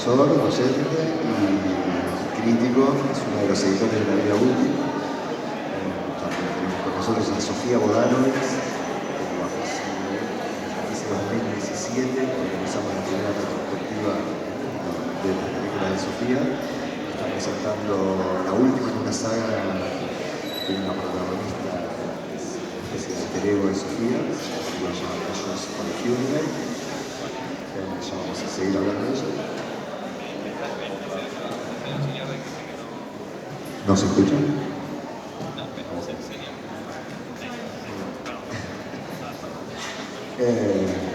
profesor, docente y crítico, es uno de los editores de La Vida Útil. Tenemos con nosotros a Sofía Bodanovich, como Bafisi 2017, organizamos la primera retrospectiva de las películas de Sofía. Está presentando la última en una saga que tiene una protagonista, es una especie de alter ego de Sofía, que se llama Ellos on the Funeral. Ya vamos a seguir hablando de eso. ¿No se escucha?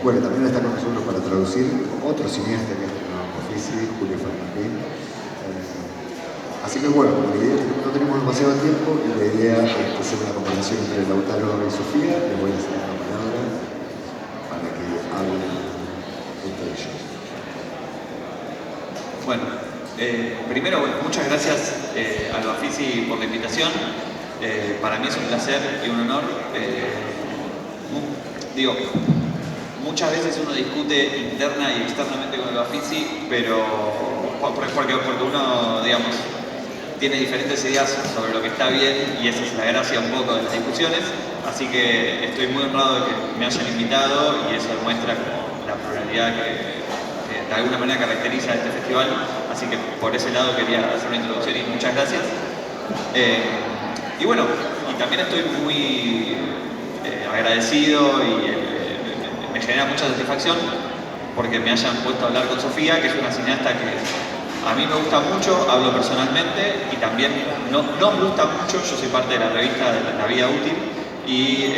Bueno, también está con nosotros para traducir otro cineasta que es Bafisi, Julio Fernández. Así que bueno, como la idea, no tenemos demasiado tiempo y la idea es hacer una conversación entre Lautaro y Sofía. Les voy a hacer la palabra para que hablen entre ellos. Bueno, primero, muchas gracias al Bafisi por la invitación. Para mí es un placer y un honor. Muchas veces uno discute interna y externamente con el Bafisi, pero porque uno, digamos, tiene diferentes ideas sobre lo que está bien y esa es la gracia un poco de las discusiones. Así que estoy muy honrado de que me hayan invitado y eso demuestra la pluralidad que de alguna manera caracteriza este festival. Así que por ese lado quería hacer una introducción y muchas gracias. Y bueno, y también estoy muy agradecido y me genera mucha satisfacción porque me hayan puesto a hablar con Sofía, que es una cineasta que a mí me gusta mucho, hablo personalmente y también nos gusta mucho. Yo soy parte de la revista de La Vida Útil y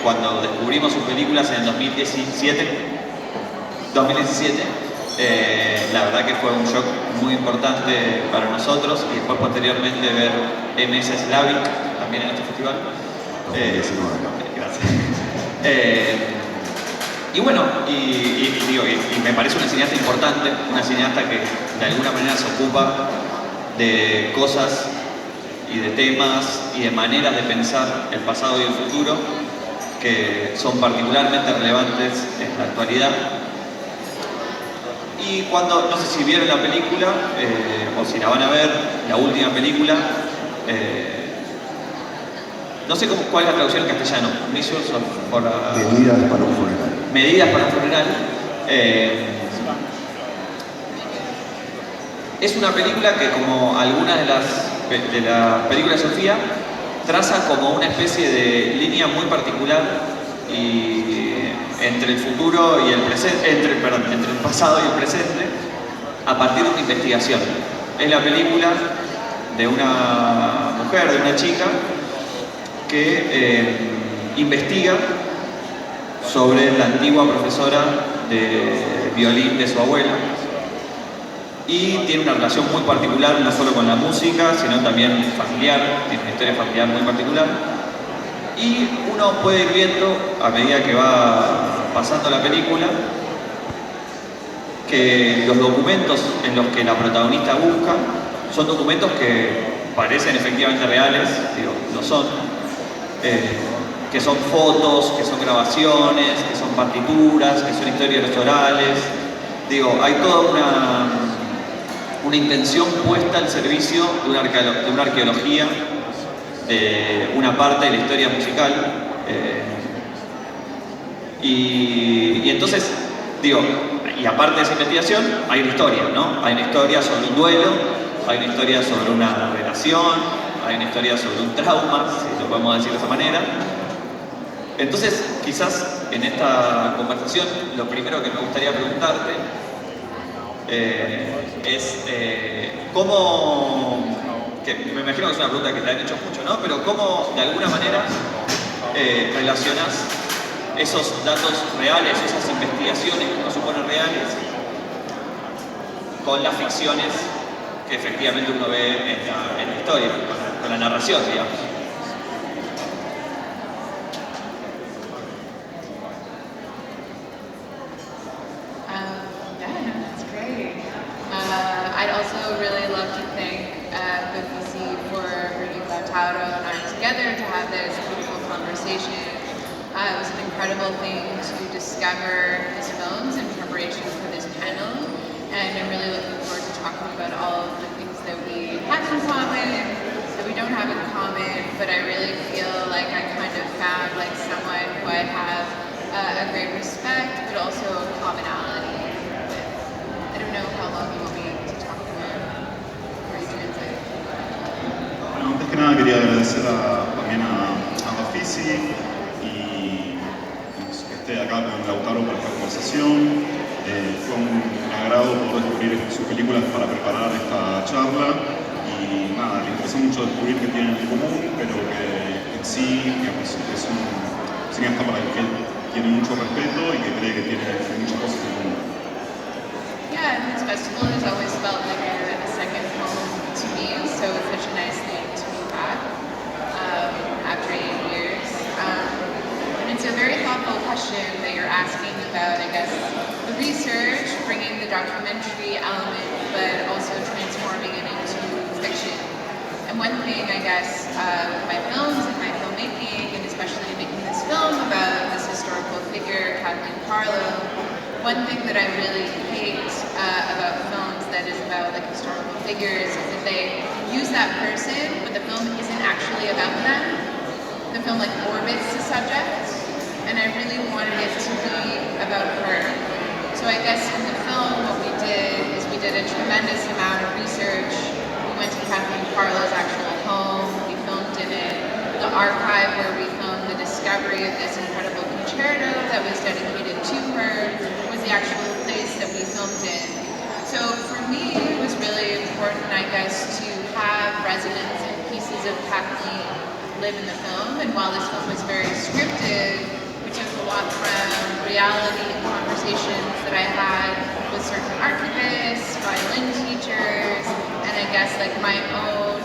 cuando descubrimos sus películas en el 2017, la verdad que fue un shock muy importante para nosotros y después posteriormente ver MS Slavic también en este festival. Gracias. Y bueno, y me parece una cineasta importante, una cineasta que de alguna manera se ocupa de cosas y de temas y de maneras de pensar el pasado y el futuro que son particularmente relevantes en la actualidad. Y cuando, no sé si vieron la película o si la van a ver, la última película, no sé cuál es la traducción en castellano. Medidas para un funeral. Medidas para un funeral. Es una película que, como algunas de las películas de Sofía, traza como una especie de línea muy particular entre el futuro y el presente, entre el pasado y el presente, a partir de una investigación. Es la película de una mujer, de una chica, que investiga sobre la antigua profesora de violín de su abuela y tiene una relación muy particular, no solo con la música, sino también familiar, tiene una historia familiar muy particular. Y uno puede ir viendo, a medida que va pasando la película, que los documentos en los que la protagonista busca son documentos que parecen efectivamente reales, lo son, que son fotos, que son grabaciones, que son partituras, que son historias orales. Hay toda una intención puesta al servicio de una arqueología de una parte de la historia musical. Y entonces, y aparte de esa investigación, hay una historia, ¿no? Hay una historia sobre un duelo, hay una historia sobre una relación, hay una historia sobre un trauma, si lo podemos decir de esa manera. Entonces, quizás en esta conversación, lo primero que me gustaría preguntarte es cómo, que me imagino que es una pregunta que te han hecho mucho, ¿no? Pero cómo, de alguna manera, relacionas esos datos reales, esas investigaciones que uno supone reales, con las ficciones que efectivamente uno ve en la historia, con la narración, digamos. That's great. I'd also really love to thank Bafisi for bringing Lautaro and I together to have this beautiful conversation. It was an incredible thing to discover his films in preparation for this panel, and I'm really looking agradecer también a Bafisi y que esté acá con Lautaro para esta conversación. Fue un agrado poder descubrir sus películas para preparar esta charla y nada, le interesó mucho descubrir que tienen en común, pero que en sí digamos, es un cineasta para el que tiene mucho respeto y que cree que tiene muchas cosas en común. Yeah, and this festival has always felt like a second home to me, so it's such a nice thing to be back after 8 years. And it's a very thoughtful question that you're asking about, I guess, the research, bringing the documentary element, but also transforming it into fiction. And one thing, I guess, with my films and my filmmaking, and especially making this film about this historical figure, Kathleen Carlo, one thing that I really hate about films that is about like historical figures is that they use that person, but the film isn't actually about them. The film like orbits the subject, and I really wanted it to be about her. So I guess in the film what we did is we did a tremendous amount of research. We went to Kathleen Carlo's actual home, we filmed in it, the archive where we filmed the discovery of this incredible concerto that was dedicated to her was the actual place that we filmed in. So for me, it was really important, I guess, to have residents and pieces of Kathleen live in the film. And while this film was very scripted, we took a lot from reality and conversations that I had with certain archivists, violin teachers, and I guess like my own,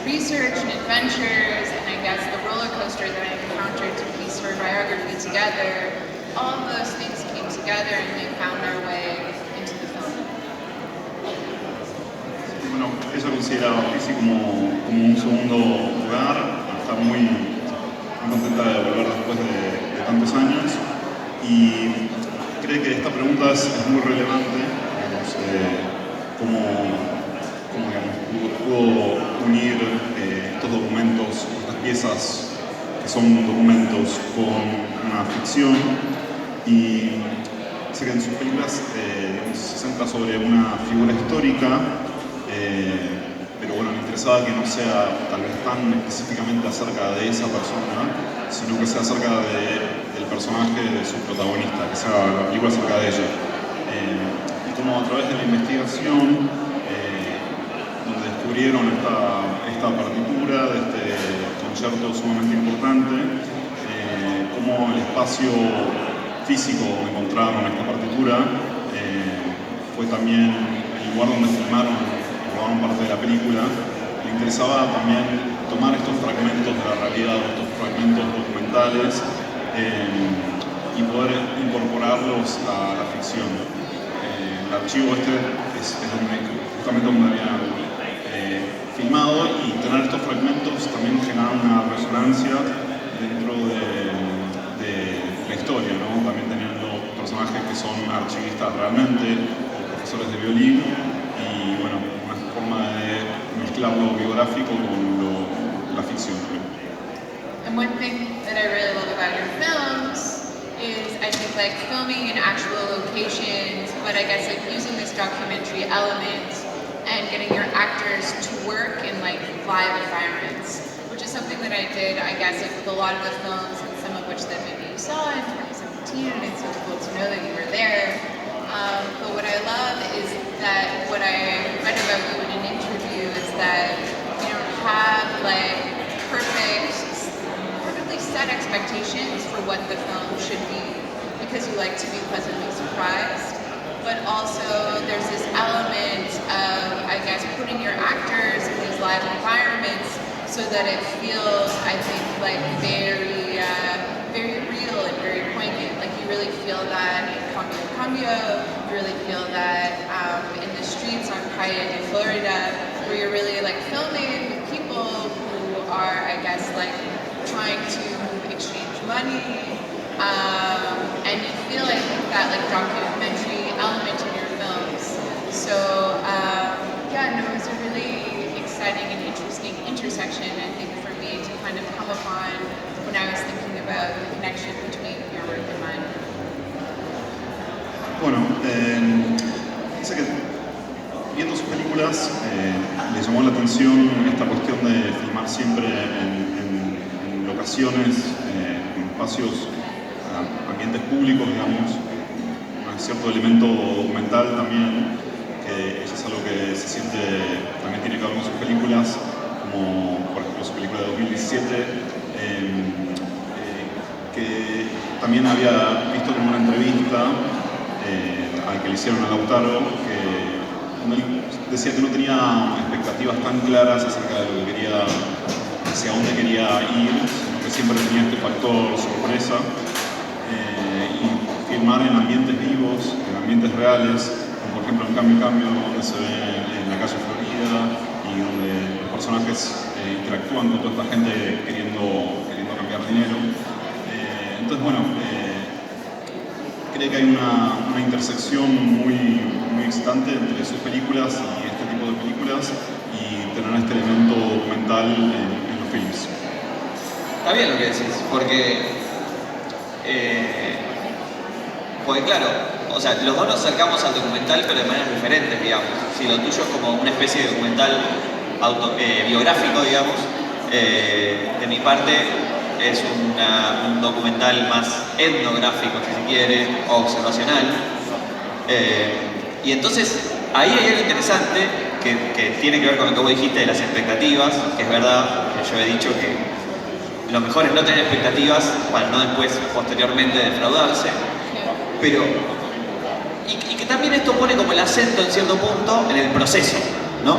research and adventures, and I guess the roller coaster that I encountered to piece her biography together. All of those things came together and they found their way into the film. Bueno, ella considera a Bafisi como un segundo lugar, está muy contenta de volver después de tantos años y cree que esta pregunta es muy relevante, digamos, cómo pudo unir estos documentos, estas piezas que son documentos con una ficción y sé que en sus películas se centra sobre una figura histórica, pero bueno, me interesaba que no sea tal vez tan específicamente acerca de esa persona, sino que sea acerca del personaje de su protagonista, que sea la película acerca de ella. Y como a través de la investigación, donde descubrieron esta partitura de este concierto sumamente importante, cómo el espacio físico donde encontraron esta partitura fue también el lugar donde filmaron y rodaron parte de la película. Le interesaba también tomar estos fragmentos de la realidad, estos fragmentos documentales y poder incorporarlos a la ficción. El archivo este es justamente donde habían filmado y tener estos fragmentos también genera una resonancia dentro de la historia, ¿no? También teniendo personajes que son archivistas realmente, profesores de violín y bueno, una forma de mezclar lo biográfico con la ficción. And one thing that I really love about your films is I think like filming in actual locations, but I guess like using this documentary element and getting your actors to work in like live environments, which is something that I did, I guess, like with a lot of the films, and some of which that maybe you saw in 2017, and it's so cool to know that you were there. But what I love is that what I read about you in an interview is that you don't have like perfectly set expectations for what the film should be, because you like to be pleasantly surprised. But also there's this element of, I guess, putting your actors in these live environments so that it feels, I think, like very real and very poignant. Like you really feel that in Cambio, you really feel that in the streets on Playa de Florida, where you're really like filming people who are, I guess, like trying to exchange money. And you feel, I think, that like documentary element in your films. So yeah, no, it was a really exciting and interesting intersection, I think, for me to kind of come upon when I was thinking about the connection between your work and mine. Bueno, dice que viendo sus películas películas le llamó la atención esta cuestión de filmar siempre en locaciones, en espacios, ambientes públicos, digamos, un cierto elemento documental también, que eso es algo que se siente, también tiene que ver con sus películas, como por ejemplo su película de 2017, que también había visto como una entrevista al que le hicieron a Lautaro, que él decía que no tenía expectativas tan claras acerca de lo que quería, hacia dónde quería ir, sino que siempre tenía este factor sorpresa, y filmar en ambientes vivos, en ambientes reales, como por ejemplo en Cambio, donde se ve en la calle Florida y donde los personajes interactúan con toda esta gente queriendo cambiar dinero. Entonces, bueno, creo que hay una intersección muy excitante entre sus películas y este tipo de películas y tener este elemento documental en los films. Está bien lo que decís, porque claro, o sea, los dos nos acercamos al documental, pero de maneras diferentes, digamos. Si lo tuyo es como una especie de documental biográfico, digamos, de mi parte es un documental más etnográfico, si se quiere, o observacional. Y entonces, ahí hay algo interesante que tiene que ver con lo que vos dijiste de las expectativas, que es verdad, que yo he dicho que lo mejor es no tener expectativas para no después, posteriormente, defraudarse. Pero, y que también esto pone como el acento en cierto punto en el proceso, ¿no?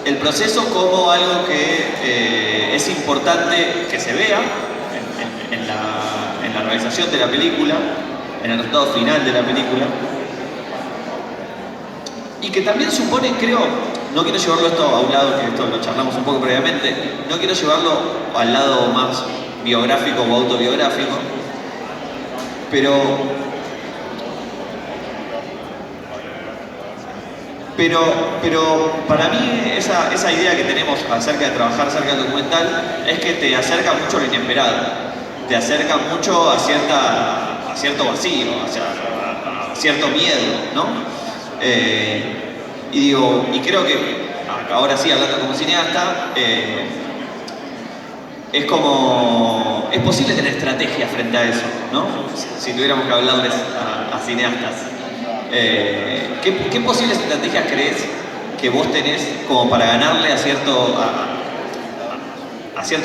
El proceso como algo que es importante que se vea en la realización de la película, en el resultado final de la película, y que también supone, creo, no quiero llevarlo esto a un lado, que esto lo charlamos un poco previamente, no quiero llevarlo al lado más biográfico o autobiográfico, pero para mí esa idea que tenemos acerca de trabajar cerca del documental es que te acerca mucho a lo inesperado, te acerca mucho a cierto vacío, a cierto miedo, ¿no? Y creo que, ahora sí, hablando como cineasta, es posible tener estrategia frente a eso, ¿no? Si tuviéramos que hablarles a cineastas. ¿Qué posibles estrategias crees que vos tenés como para ganarle a cierto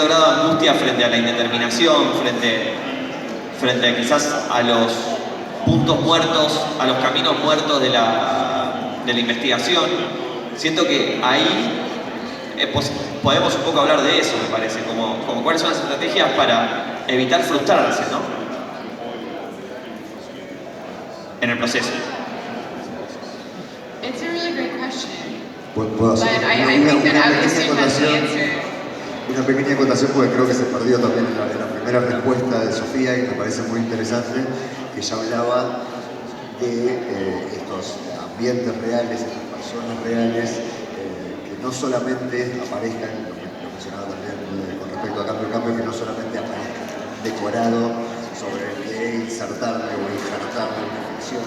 grado de angustia frente a la indeterminación, frente a quizás a los puntos muertos, a los caminos muertos de la investigación? Siento que ahí podemos un poco hablar de eso, me parece, como cuáles son las estrategias para evitar frustrarse, ¿no? En el proceso. It's a really great question. Puedo hacer But I think that Agustín has the acotación, answer. una pequeña acotación porque creo que se perdió también en la primera respuesta de Sofía y me parece muy interesante, que ella hablaba de estos ambientes reales, estas personas reales, que no solamente aparezcan, lo mencionaba también con respecto a Cambio, que no solamente aparezcan decorado sobre el que insertarle o injertarle una ficción,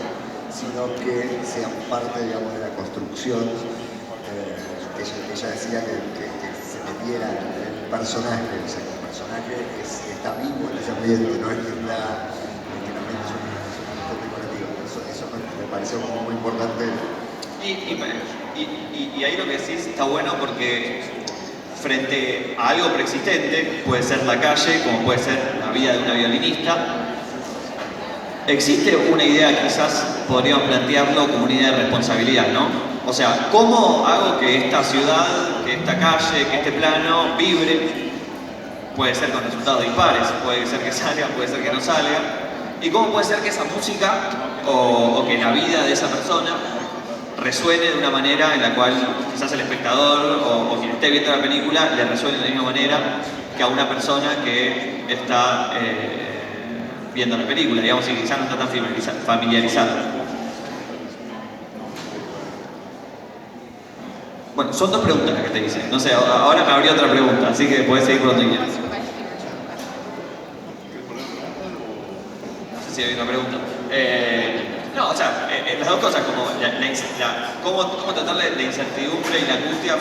sino que sean parte, digamos, de la construcción. Ella decía que se metiera en el personaje, o sea, que el personaje está vivo en ese ambiente, no es que está, que el ambiente es un decorativo. Eso me pareció como muy importante. Y ahí lo que decís está bueno porque frente a algo preexistente, puede ser la calle, como puede ser la vida de una violinista, existe una idea, quizás podríamos plantearlo como una idea de responsabilidad, ¿no? O sea, ¿cómo hago que esta ciudad, que esta calle, que este plano vibre? Puede ser con resultados dispares, puede ser que salga, puede ser que no salga. ¿Y cómo puede ser que esa música o que la vida de esa persona resuene de una manera en la cual quizás el espectador o quien esté viendo la película le resuene de la misma manera que a una persona que está viendo la película, digamos, y quizás no está tan familiarizada? Bueno, son dos preguntas las que te hice. No sé, ahora me abrió otra pregunta, así que podés seguir por donde quieras. No sé si hay una pregunta. No, o sea, las dos cosas, como cómo tratar la incertidumbre y la angustia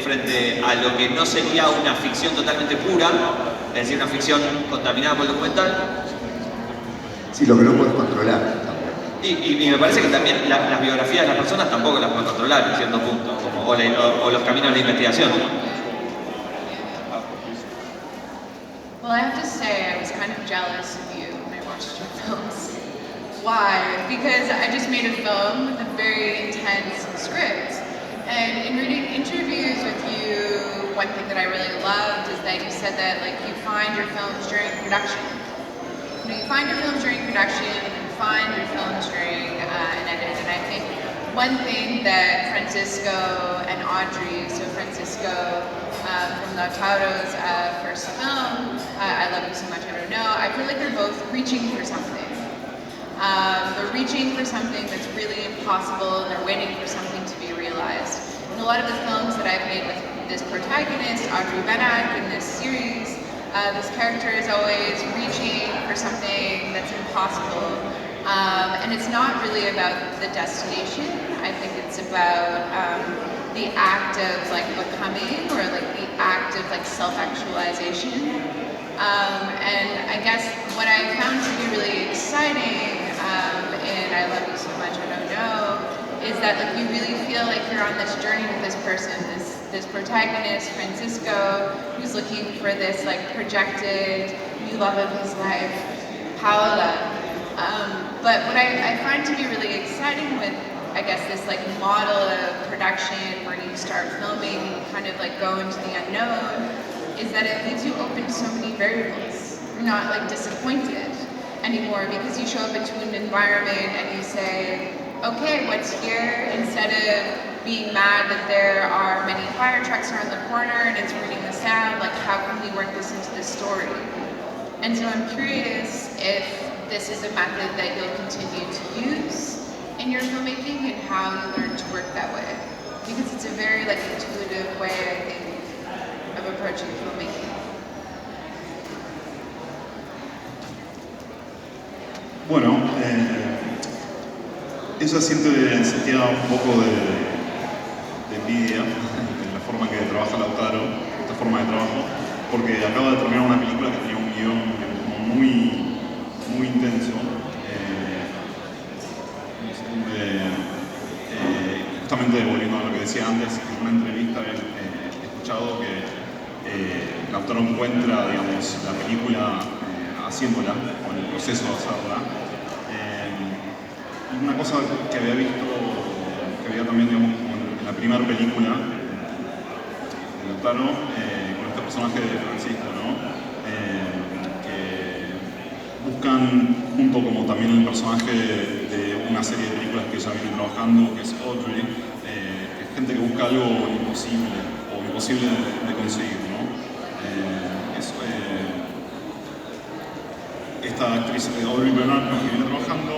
frente a lo que no sería una ficción totalmente pura, es decir, una ficción contaminada por el documental. Sí, lo que no puedes controlar también. Y me parece que también las biografías de las personas tampoco las puedes controlar en cierto punto, como, o los caminos de investigación. Well, I have to say, I was kind of jealous of you when I watched your films. Why? Because I just made a film with a very intense script. And in reading interviews with you, one thing that I really loved is that you said that like you find your films during production. You know, you find your films during production, you find your films during an edit. And I think one thing that Francisco and Audrey, so Francisco from Lautaro's first film, I Love You So Much, I Don't Know, I feel like they're both reaching for something. They're reaching for something that's really impossible, and they're waiting for something to be realized. In a lot of the films that I've made with this protagonist, Audrey Benak, in this series, this character is always reaching for something that's impossible. And it's not really about the destination. I think it's about the act of like becoming, or like the act of like self-actualization. And I guess what I found to be really exciting in I Love You So Much, I Don't Know, is that like you really feel like you're on this journey with this person, this protagonist, Francisco, who's looking for this like projected new love of his life, Paola. But what I find to be really exciting with, I guess, this like model of production where you start filming and you kind of like go into the unknown, is that it leaves you open to so many variables. You're not like disappointed anymore because you show up into an environment and you say, okay, what's here? Instead of being mad that there are many fire trucks around the corner and it's ruining the sound, like how can we work this into the story? And so I'm curious if this is a method that you'll continue to use in your filmmaking and how you learn to work that way. Because it's a very like intuitive way, I think, of approaching filmmaking. Bueno, ella sentía un poco de envidia en la forma que trabaja Lautaro, esta forma de trabajo, porque acaba de terminar una película que tenía un guión como muy intenso, justamente volviendo a lo que decía antes, en una entrevista he escuchado que Lautaro encuentra, digamos, la película haciéndola, o en el proceso de hacerla. Y una cosa que había visto, que había también, digamos, en la primera película de Lautaro, con este personaje de Francisco, ¿no? Que buscan, junto como también el personaje de una serie de películas que ella viene trabajando, que es Audrey, que es gente que busca algo imposible, o imposible de conseguir, ¿no? Esta actriz Audrey Bernard que viene trabajando,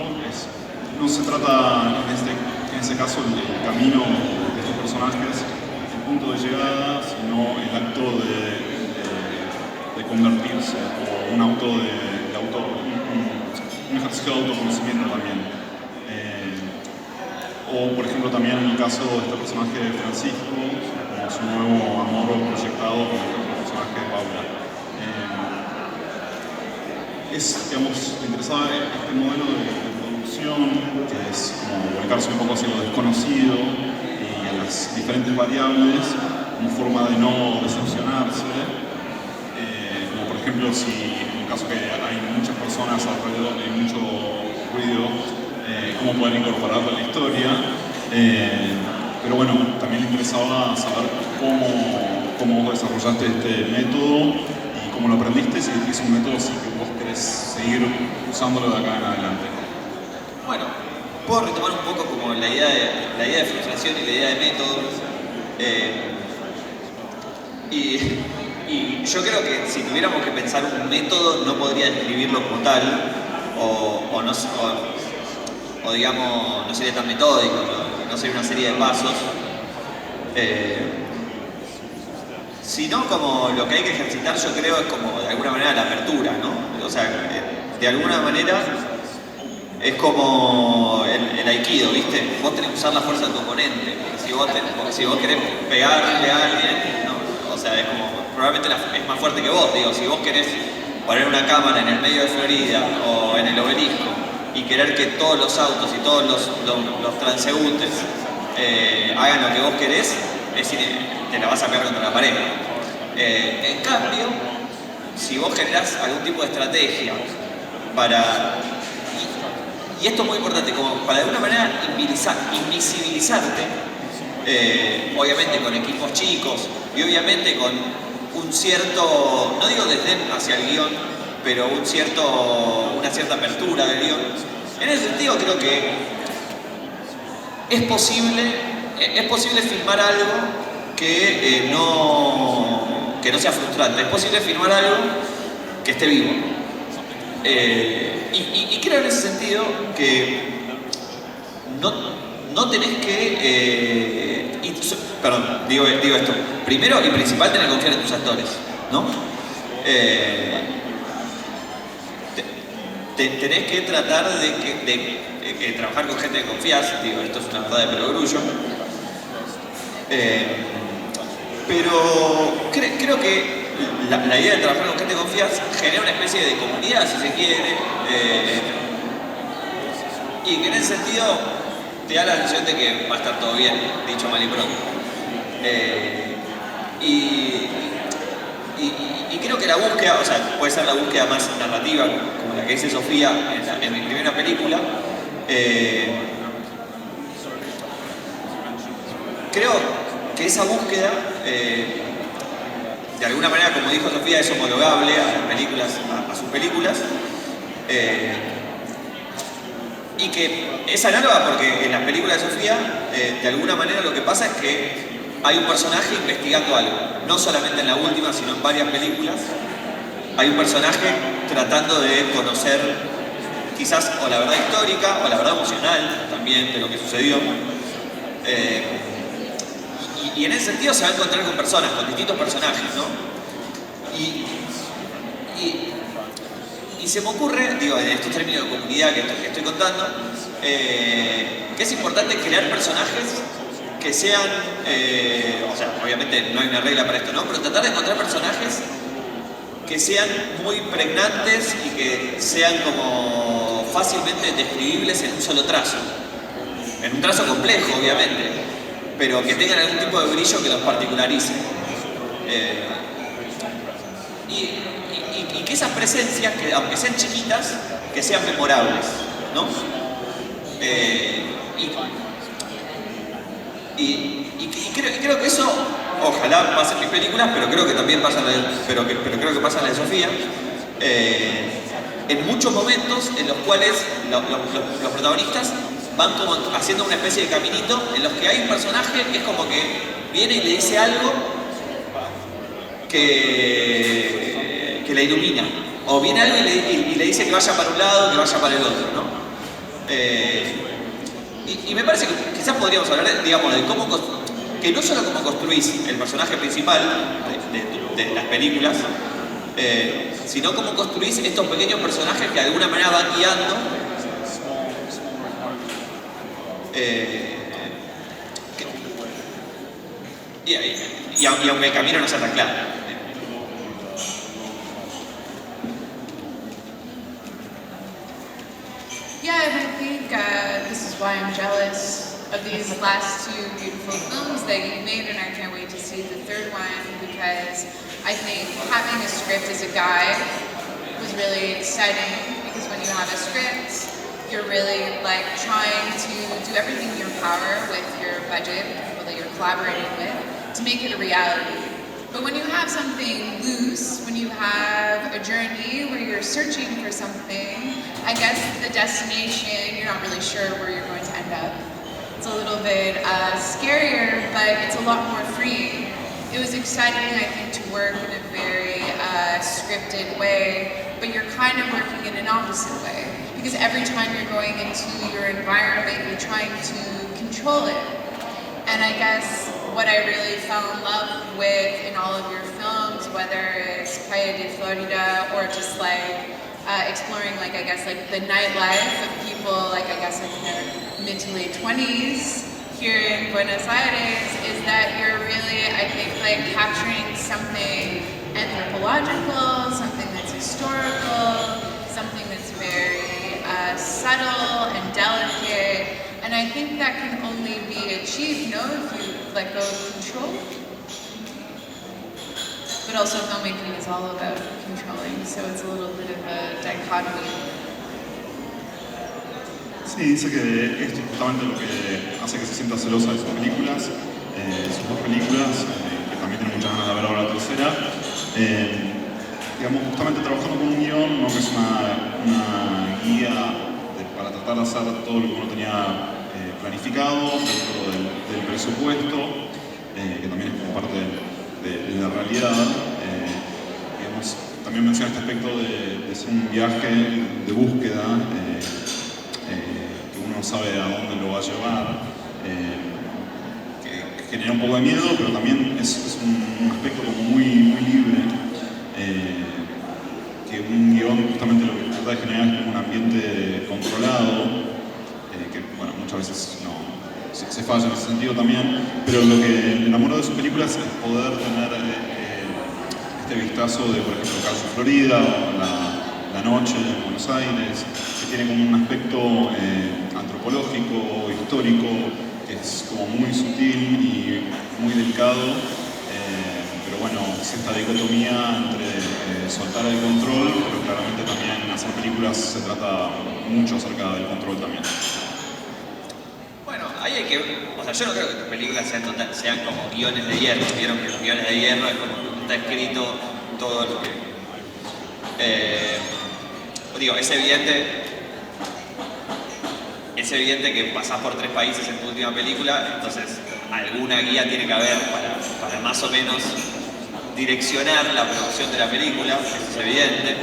no se trata en este caso el camino de estos personajes, el punto de llegada, sino el acto de convertirse, o un ejercicio de autoconocimiento también. O por ejemplo también en el caso de este personaje de Francisco, como su nuevo amor proyectado con el personaje de Paula. Digamos, le interesaba este modelo de producción, que es como volcarse un poco hacia lo desconocido y a las diferentes variables, como forma de no decepcionarse. Como por ejemplo, si en el caso que hay muchas personas alrededor y mucho ruido, cómo poder incorporarlo a la historia. Pero bueno, también le interesaba saber cómo desarrollaste este método y cómo lo aprendiste, si es un método así que vos querés seguir usándolo de acá en adelante. Bueno, puedo retomar un poco como la idea de frustración y la idea de método. Y yo creo que si tuviéramos que pensar un método, no podría describirlo como tal, o digamos, no sería tan metódico, no sería una serie de pasos. Sino como lo que hay que ejercitar, yo creo, es como de alguna manera la apertura, ¿no? O sea, de alguna manera Es como el aikido, ¿viste? Vos tenés que usar la fuerza de tu oponente. Porque si vos querés pegarle a alguien, no, o sea, es como, probablemente es más fuerte que vos. Digo, si vos querés poner una cámara en el medio de Florida o en el Obelisco y querer que todos los autos y todos los transeúntes hagan lo que vos querés, te la vas a pegar contra la pared. En cambio, si vos generás algún tipo de estrategia para... Y esto es muy importante, como para de alguna manera invisibilizarte, obviamente con equipos chicos y obviamente con un cierto, no digo desdén hacia el guión, pero una cierta apertura del guión. En ese sentido creo que es posible filmar algo que no sea frustrante, es posible filmar algo que esté vivo. Y creo en ese sentido que no tenés que... perdón, digo esto. Primero y principal, tenés que confiar en tus actores, ¿no? Tenés que tratar de trabajar con gente que confías. Digo, esto es una verdad de perogrullo. Pero creo que la idea de trabajar con gente que confías genera una especie de comunidad, si se quiere, y que en ese sentido te da la sensación de que va a estar todo bien, dicho mal y pronto. Y creo que la búsqueda, o sea, puede ser la búsqueda más narrativa, como la que dice Sofía en mi primera película. Creo que esa búsqueda, de alguna manera, como dijo Sofía, es homologable a las películas, a sus películas. Y que es análoga porque en las películas de Sofía, de alguna manera lo que pasa es que hay un personaje investigando algo. No solamente en la última, sino en varias películas. Hay un personaje tratando de conocer quizás o la verdad histórica o la verdad emocional también de lo que sucedió. Y en ese sentido se va a encontrar con personas, con distintos personajes, ¿no? Y se me ocurre, digo, en estos términos de comunidad que estoy contando, que es importante crear personajes que sean, o sea, obviamente no hay una regla para esto, ¿no? Pero tratar de encontrar personajes que sean muy pregnantes y que sean como fácilmente describibles en un solo trazo. En un trazo complejo, obviamente, pero que tengan algún tipo de brillo que los particularice. Y que esas presencias, que aunque sean chiquitas, que sean memorables, ¿no? Creo que eso, ojalá pase en mis películas, pero creo que también pasa creo que pasa en la de Sofía. En muchos momentos en los cuales los protagonistas van como haciendo una especie de caminito en los que hay un personaje que es como que viene y le dice algo que la ilumina. O viene alguien y le dice que vaya para un lado, que vaya para el otro, ¿no? Y me parece que quizás podríamos hablar, digamos, de cómo, que no solo cómo construís el personaje principal de las películas, sino cómo construís estos pequeños personajes que de alguna manera van guiando y aunque el camino no sea tan claro. Yeah, and I think this is why I'm jealous of these last two beautiful films that you made, and I can't wait to see the third one, because I think having a script as a guide was really exciting, because when you have a script, you're really like trying to do everything in your power with your budget, people that you're collaborating with, to make it a reality. But when you have something loose, when you have a journey where you're searching for something, I guess the destination, you're not really sure where you're going to end up. It's a little bit scarier, but it's a lot more freeing. It was exciting, I think, to work in a very scripted way, but you're kind of working in an opposite way. Because every time you're going into your environment, you're trying to control it. And I guess what I really fell in love with in all of your films, whether it's Calle de Florida or just like exploring like I guess like the nightlife of people like I guess like in their mid to late 20s here in Buenos Aires, is that you're really, I think, like capturing something anthropological, something that's historical, something that's very subtle and delicate, and I think that can only be achieved, if you let go of control. But also filmmaking is all about controlling, so it's a little bit of a dichotomy. Sí, dice que esto es justamente lo que hace que se sienta celosa de sus películas, sus dos películas, que también tiene muchas ganas de ver ahora la tercera. Digamos, justamente trabajando con un guión, que es una guía para tratar de hacer todo lo que uno tenía planificado dentro del presupuesto, que también es como parte de la realidad. Digamos, también menciona este aspecto de ser un viaje de búsqueda, que uno no sabe a dónde lo va a llevar, que genera un poco de miedo, pero también es un aspecto como muy libre, que un guión justamente lo que trata de generar es como un ambiente controlado, que bueno, muchas veces se falla en ese sentido también, pero lo que me enamoró de sus películas es poder tener este vistazo de, por ejemplo, Calle Florida o La Noche en Buenos Aires, que tiene como un aspecto antropológico, histórico, que es como muy sutil y muy delicado, pero bueno, es esta dicotomía entre soltar el control, pero claramente también hacer películas se trata mucho acerca del control también. Bueno, ahí hay que, yo no creo que tus películas sean como guiones de hierro. Vieron que los guiones de hierro es como está escrito todo lo que... es evidente que pasás por 3 países en tu última película, entonces alguna guía tiene que haber para más o menos direccionar la producción de la película, eso es evidente.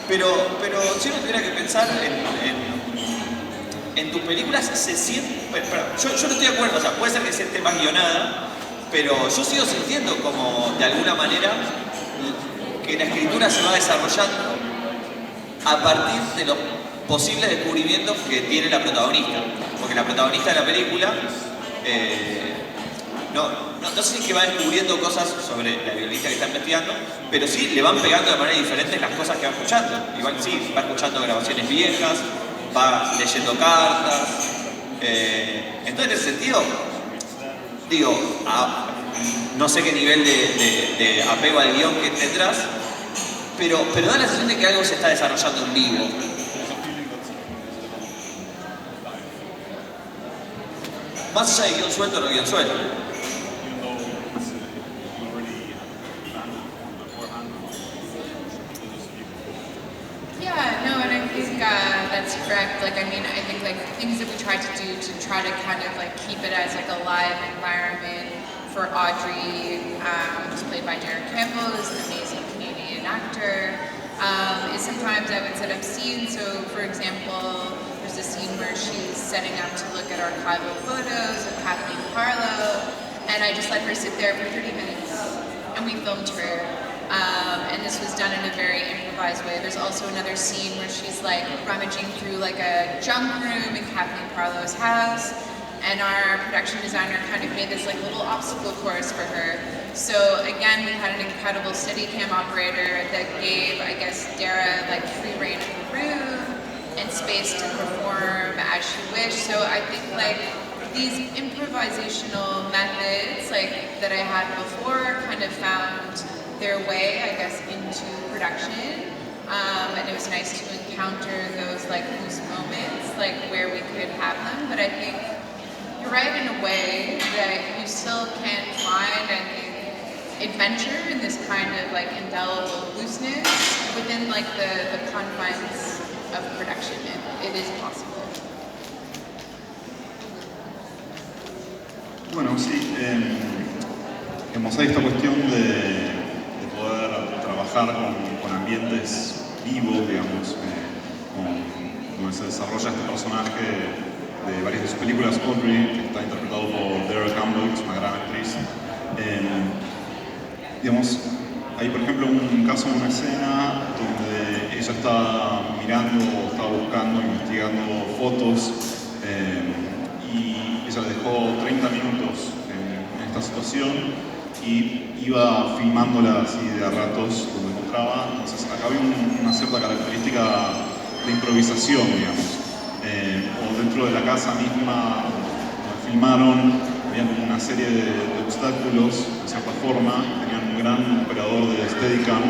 Pero si uno tuviera que pensar en tus películas, se siente... Yo no estoy de acuerdo, puede ser que se esté más guionada, pero yo sigo sintiendo como, de alguna manera, que la escritura se va desarrollando a partir de los posibles descubrimientos que tiene la protagonista. Porque la protagonista de la película, no sé si es que va descubriendo cosas sobre la violencia que está investigando, pero sí le van pegando de manera diferente las cosas que va escuchando. Igual sí, va escuchando grabaciones viejas, va leyendo cartas. Entonces, en ese sentido, no sé qué nivel de apego al guión que tendrás, pero da la sensación de que algo se está desarrollando en vivo. Más allá de guión suelto o no guión suelto. Yeah, no, and I think that's correct. I think things that we try to do to try to kind of keep it as a live environment for Audrey, who's played by Darren Campbell, who's an amazing Canadian actor, is sometimes I would set up scenes. So, for example, there's a scene where she's setting up to look at archival photos of Kathleen Parlow, and I just let her sit there for 30 minutes, and we filmed her. And this was done in a very improvised way. There's also another scene where she's rummaging through a junk room in Kathleen Parlow's house, and our production designer kind of made this little obstacle course for her. So again, we had an incredible Steadicam operator that gave, I guess, Dara free reign of the room and space to perform as she wished. So I think these improvisational methods that I had before kind of found their way, I guess, into production, and it was nice to encounter those loose moments, where we could have them. But I think you're right in a way that you still can find, I think, adventure in this kind of indelible looseness within the confines of production. It is possible. Bueno, sí, digamos, hay esta cuestión de poder trabajar con ambientes vivos, digamos, donde se desarrolla este personaje de varias de sus películas, Audrey, que está interpretado por Dara Campbell, que es una gran actriz. Digamos, hay, por ejemplo, un caso, una escena donde ella está mirando, está buscando, investigando fotos y ella le dejó 30 minutos en esta situación y iba filmándola así de a ratos donde encontraba. Entonces acá había una cierta característica de improvisación, digamos. O dentro de la casa misma donde filmaron, había como una serie de obstáculos, de cierta forma, tenían un gran operador de Steadicam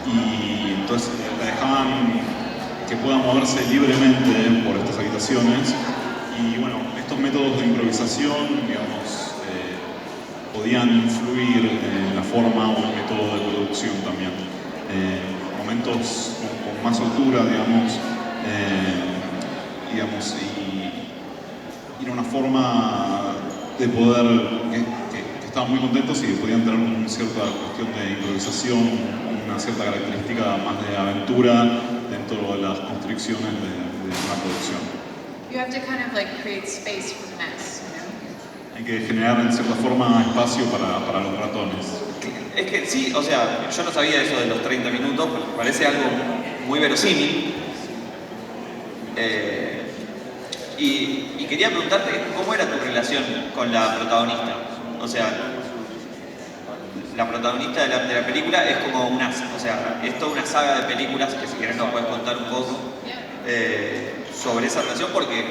y entonces la dejaban que pueda moverse libremente por estas habitaciones y bueno, estos métodos de improvisación, digamos, podían influir en la forma o el método de producción también. Momentos con más altura, digamos, y era una forma de poder, que estaban muy contentos y que podían tener una cierta cuestión de improvisación, una cierta característica más de aventura dentro de las constricciones de una producción. You have to kind of like create space for the mess, you know? Hay que generar en cierta forma espacio para los ratones. Es que sí, o sea, yo no sabía eso de los 30 minutos, pero me parece algo muy verosímil. Y quería preguntarte cómo era tu relación con la protagonista. O sea, la protagonista de la película es como una, o sea, es toda una saga de películas que si querés nos puedes contar un poco sobre esa relación, porque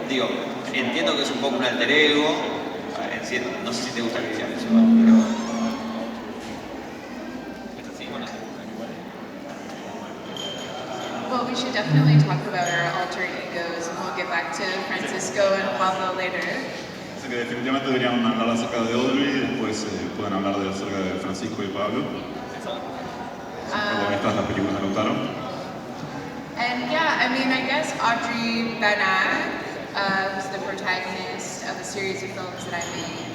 digo, entiendo que es un poco un alter ego, no sé si te gusta que digan eso, pero... Well, we should definitely talk about our alter egos, and we'll get back to Francisco and Pablo later. Así que definitivamente deberían hablar acerca de Audrey y después pueden hablar acerca de Francisco y Pablo, protagonistas de las películas de Lautaro. And yeah, I mean, I guess Audrey Banat, who's the protagonist of a series of films that I made,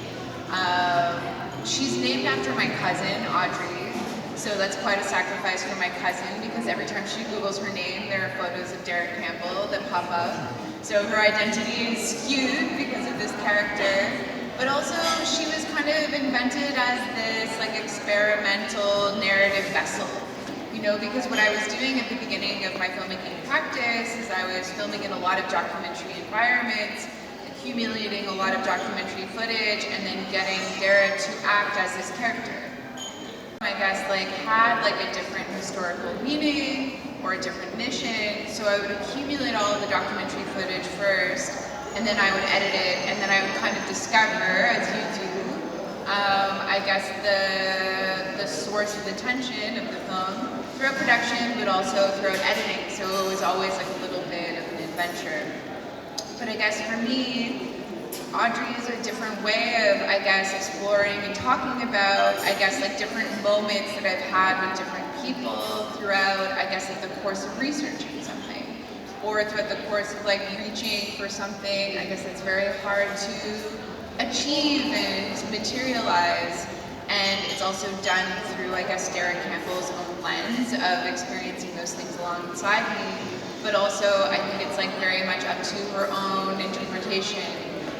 she's named after my cousin, Audrey. So that's quite a sacrifice for my cousin because every time she Googles her name, there are photos of Derek Campbell that pop up. So her identity is skewed because of this character. But also she was kind of invented as this like experimental narrative vessel. You know, because what I was doing at the beginning of my filmmaking practice is I was filming in a lot of documentary environments, accumulating a lot of documentary footage, and then getting Derek to act as this character. I guess like had like a different historical meaning or a different mission, so I would accumulate all of the documentary footage first, and then I would edit it, and then I would kind of discover, as you do, I guess the source of the tension of the film throughout production, but also throughout editing, so it was always like a little bit of an adventure. But I guess for me, Audrey is a different way of, I guess, exploring and talking about, I guess, like different moments that I've had with different people throughout, I guess, like the course of researching something, or throughout the course of like reaching for something, I guess, that's very hard to achieve and materialize. And it's also done through, I guess, Derek Campbell's own lens of experiencing those things alongside me, but also I think it's like very much up to her own interpretation.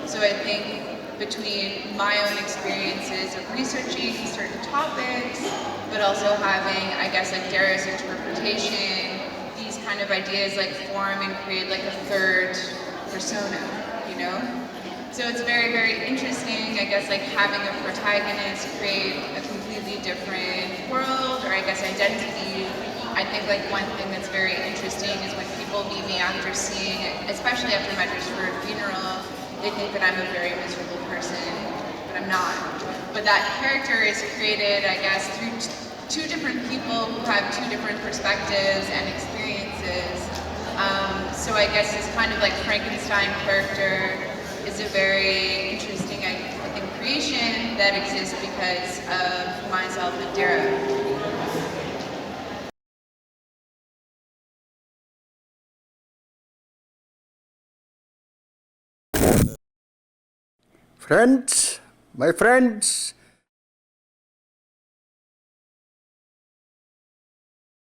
So I think between my own experiences of researching certain topics, but also having, I guess, like Dara's interpretation, these kind of ideas like form and create like a third persona, you know? So it's very, very interesting, I guess, like having a protagonist create a completely different world or I guess identity. I think like one thing that's very interesting is when people meet me after seeing, especially after Measures for a Funeral, they think that I'm a very miserable person, but I'm not. But that character is created, I guess, through two different people who have two different perspectives and experiences. So I guess this kind of like Frankenstein character is a very interesting, I think, creation that exists because of myself and Dara. Friends, my friends,